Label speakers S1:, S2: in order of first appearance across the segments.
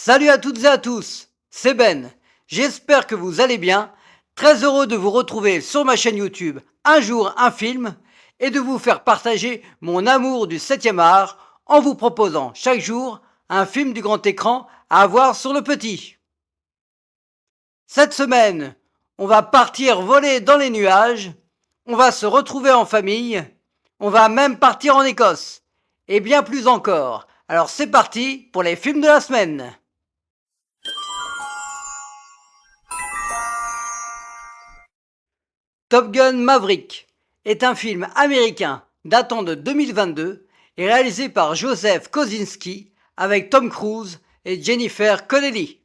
S1: Salut à toutes et à tous, c'est Ben. J'espère que vous allez bien. Très heureux de vous retrouver sur ma chaîne YouTube Un jour un film et de vous faire partager mon amour du 7e art en vous proposant chaque jour un film du grand écran à voir sur le petit. Cette semaine, on va partir voler dans les nuages, on va se retrouver en famille, on va même partir en Écosse et bien plus encore. Alors c'est parti pour les films de la semaine. Top Gun Maverick est un film américain datant de 2022 et réalisé par Joseph Kosinski avec Tom Cruise et Jennifer Connelly.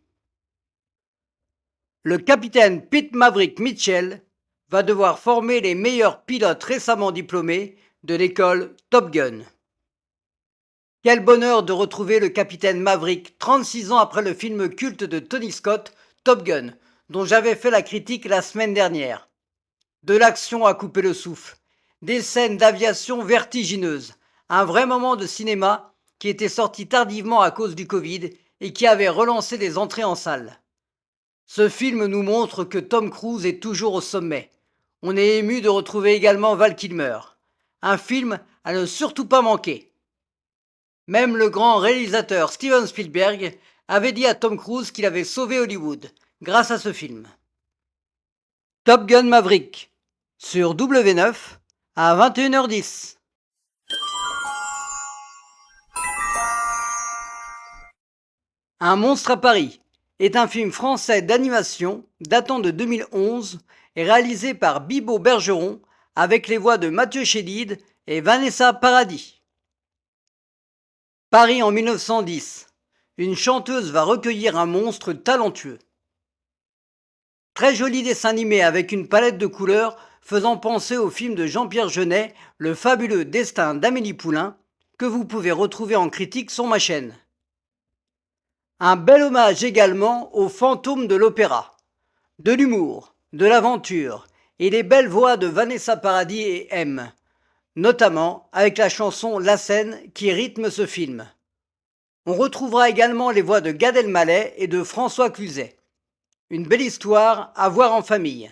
S1: Le capitaine Pete Maverick Mitchell va devoir former les meilleurs pilotes récemment diplômés de l'école Top Gun. Quel bonheur de retrouver le capitaine Maverick 36 ans après le film culte de Tony Scott, Top Gun, dont j'avais fait la critique la semaine dernière. De l'action à couper le souffle, des scènes d'aviation vertigineuses, un vrai moment de cinéma qui était sorti tardivement à cause du Covid et qui avait relancé les entrées en salle. Ce film nous montre que Tom Cruise est toujours au sommet. On est ému de retrouver également Val Kilmer. Un film à ne surtout pas manquer. Même le grand réalisateur Steven Spielberg avait dit à Tom Cruise qu'il avait sauvé Hollywood grâce à ce film. Top Gun Maverick sur W9 à 21h10. Un monstre à Paris est un film français d'animation datant de 2011 et réalisé par Bibo Bergeron avec les voix de Mathieu Chédid et Vanessa Paradis. Paris en 1910. Une chanteuse va recueillir un monstre talentueux. Très joli dessin animé avec une palette de couleurs faisant penser au film de Jean-Pierre Jeunet, Le fabuleux destin d'Amélie Poulain, que vous pouvez retrouver en critique sur ma chaîne. Un bel hommage également aux fantômes de l'opéra. De l'humour, de l'aventure et les belles voix de Vanessa Paradis et M, notamment avec la chanson La Seine qui rythme ce film. On retrouvera également les voix de Gad Elmaleh et de François Cluzet. Une belle histoire à voir en famille.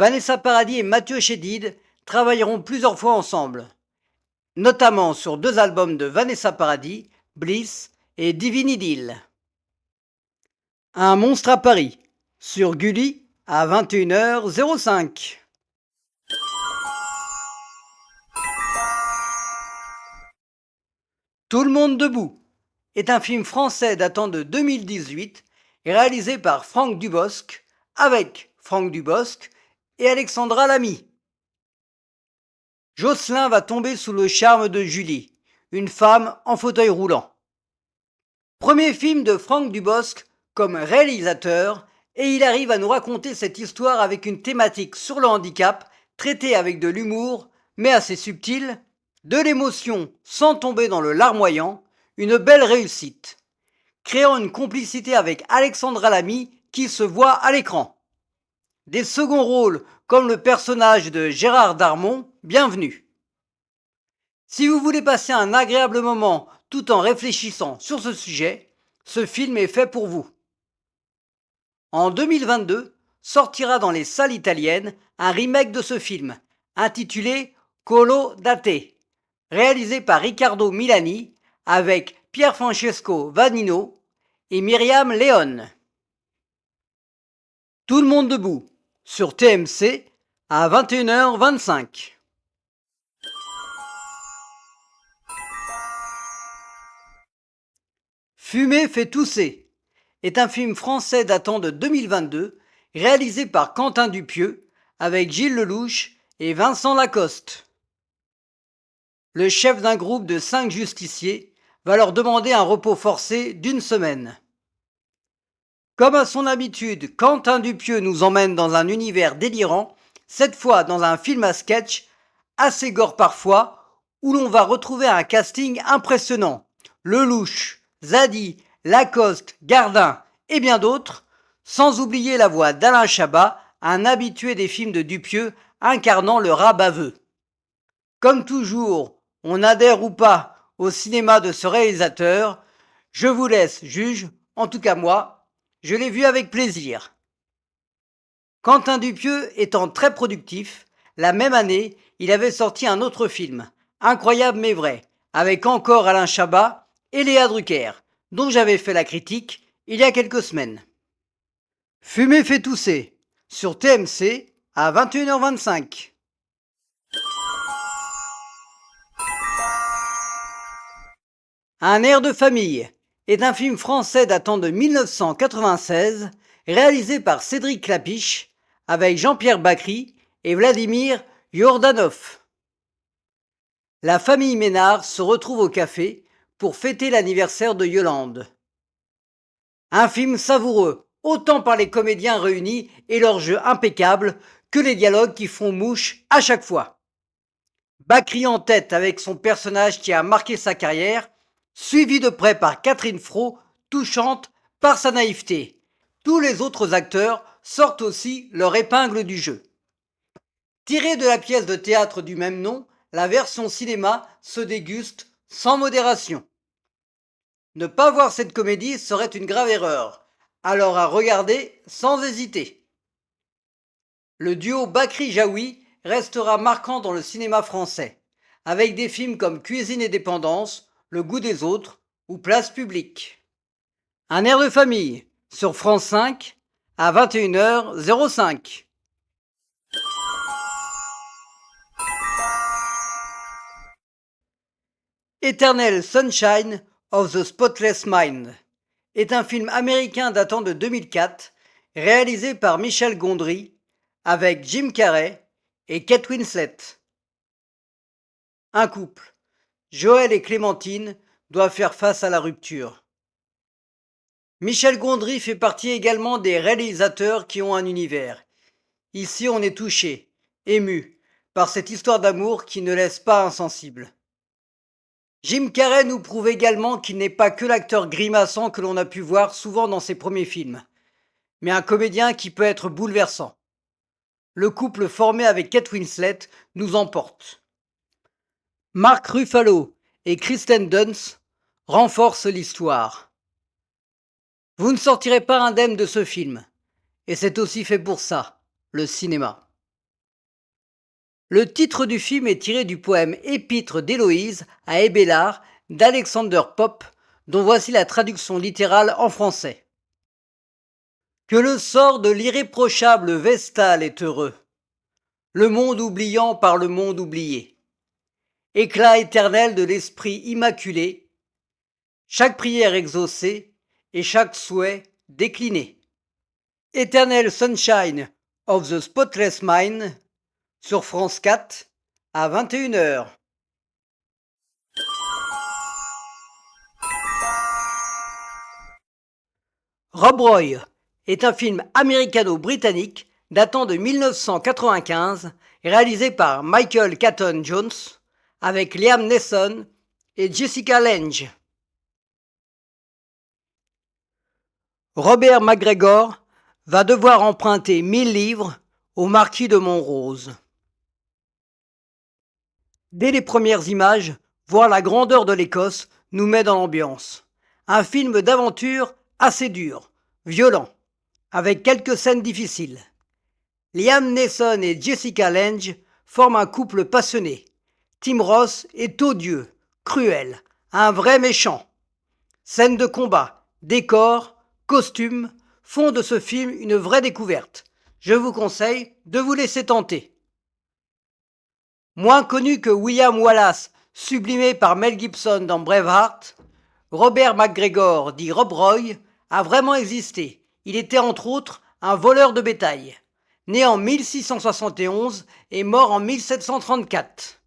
S1: Vanessa Paradis et Mathieu Chédid travailleront plusieurs fois ensemble, notamment sur 2 albums de Vanessa Paradis, Bliss et Divine Idylle. Un monstre à Paris, sur Gulli à 21h05. Tout le monde debout est un film français datant de 2018 et réalisé par Franck Dubosc avec Franck Dubosc et Alexandra Lamy. Jocelyn va tomber sous le charme de Julie, une femme en fauteuil roulant. Premier film de Franck Dubosc comme réalisateur et il arrive à nous raconter cette histoire avec une thématique sur le handicap traitée avec de l'humour mais assez subtil, de l'émotion sans tomber dans le larmoyant, une belle réussite, créant une complicité avec Alexandra Lamy qui se voit à l'écran. Des seconds rôles comme le personnage de Gérard Darmon, bienvenue. Si vous voulez passer un agréable moment tout en réfléchissant sur ce sujet, ce film est fait pour vous. En 2022, sortira dans les salles italiennes un remake de ce film, intitulé Colo da te, réalisé par Riccardo Milani avec Pierfrancesco Vanino et Myriam Leone. Tout le monde debout sur TMC à 21h25. Fumer fait tousser est un film français datant de 2022 réalisé par Quentin Dupieux avec Gilles Lelouch et Vincent Lacoste. Le chef d'un groupe de 5 justiciers va leur demander un repos forcé d'1 semaine. Comme à son habitude, Quentin Dupieux nous emmène dans un univers délirant, cette fois dans un film à sketch, assez gore parfois, où l'on va retrouver un casting impressionnant. Lelouch, Zadi, Lacoste, Gardin et bien d'autres, sans oublier la voix d'Alain Chabat, un habitué des films de Dupieux incarnant le rat baveux. Comme toujours, on adhère ou pas au cinéma de ce réalisateur, Je vous laisse, juge, en tout cas moi, je l'ai vu avec plaisir. Quentin Dupieux étant très productif, la même année, il avait sorti un autre film, Incroyable mais vrai, avec encore Alain Chabat et Léa Drucker, dont j'avais fait la critique il y a quelques semaines. Fumer fait tousser, sur TMC à 21h25. Un air de famille est un film français datant de 1996, réalisé par Cédric Klapisch, avec Jean-Pierre Bacry et Vladimir Yordanov. La famille Ménard se retrouve au café pour fêter l'anniversaire de Yolande. Un film savoureux, autant par les comédiens réunis et leur jeu impeccable que les dialogues qui font mouche à chaque fois. Bacry en tête avec son personnage qui a marqué sa carrière, suivi de près par Catherine Fro, touchante par sa naïveté. Tous les autres acteurs sortent aussi leur épingle du jeu. Tirée de la pièce de théâtre du même nom, la version cinéma se déguste sans modération. Ne pas voir cette comédie serait une grave erreur, alors à regarder sans hésiter. Le duo Bacry-Jaoui restera marquant dans le cinéma français, avec des films comme Cuisine et dépendance, Le goût des autres ou Place publique. Un air de famille sur France 5 à 21h05. Eternal Sunshine of the Spotless Mind est un film américain datant de 2004, réalisé par Michel Gondry, avec Jim Carrey et Kate Winslet. Un couple, Joël et Clémentine, doivent faire face à la rupture. Michel Gondry fait partie également des réalisateurs qui ont un univers. Ici, on est touché, ému, par cette histoire d'amour qui ne laisse pas insensible. Jim Carrey nous prouve également qu'il n'est pas que l'acteur grimaçant que l'on a pu voir souvent dans ses premiers films, mais un comédien qui peut être bouleversant. Le couple formé avec Kate Winslet nous emporte. Mark Ruffalo et Kristen Dunst renforcent l'histoire. Vous ne sortirez pas indemne de ce film, et c'est aussi fait pour ça, le cinéma. Le titre du film est tiré du poème Épître d'Héloïse à Hébélard d'Alexander Pope, dont voici la traduction littérale en français. Que le sort de l'irréprochable Vestale est heureux, le monde oubliant par le monde oublié. Éclat éternel de l'esprit immaculé, chaque prière exaucée et chaque souhait décliné. Eternal Sunshine of the Spotless Mind sur France 4 à 21h. Rob Roy est un film américano-britannique datant de 1995, réalisé par Michael Caton Jones, avec Liam Neeson et Jessica Lange. Robert McGregor va devoir emprunter 1000 livres au marquis de Montrose. Dès les premières images, voir la grandeur de l'Écosse nous met dans l'ambiance. Un film d'aventure assez dur, violent, avec quelques scènes difficiles. Liam Neeson et Jessica Lange forment un couple passionné. Tim Roth est odieux, cruel, un vrai méchant. Scènes de combat, décors, costumes font de ce film une vraie découverte. Je vous conseille de vous laisser tenter. Moins connu que William Wallace, sublimé par Mel Gibson dans Braveheart, Robert McGregor, dit Rob Roy, a vraiment existé. Il était entre autres un voleur de bétail, né en 1671 et mort en 1734.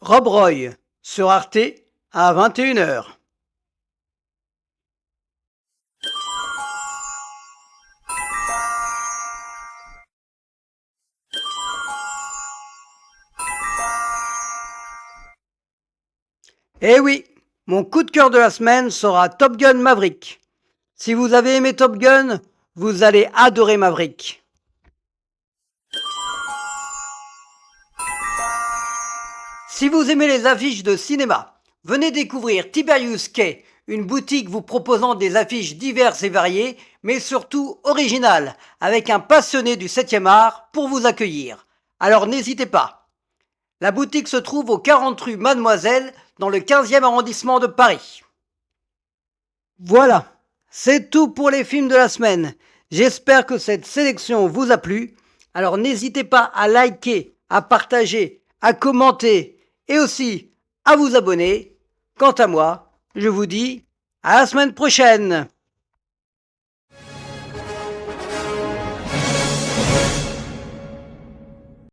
S1: Rob Roy, sur Arte, à 21h. Eh oui, mon coup de cœur de la semaine sera Top Gun Maverick. Si vous avez aimé Top Gun, vous allez adorer Maverick. Si vous aimez les affiches de cinéma Venez découvrir Tiberius Quay, une boutique vous proposant des affiches diverses et variées, mais surtout originales, avec un passionné du 7e art pour vous accueillir. Alors n'hésitez pas. La boutique se trouve au 40 rue Mademoiselle, dans le 15e arrondissement de Paris. Voilà, c'est tout pour les films de la semaine. J'espère que cette sélection vous a plu. Alors n'hésitez pas à liker, à partager, à commenter et aussi à vous abonner. Quant à moi, je vous dis à la semaine prochaine.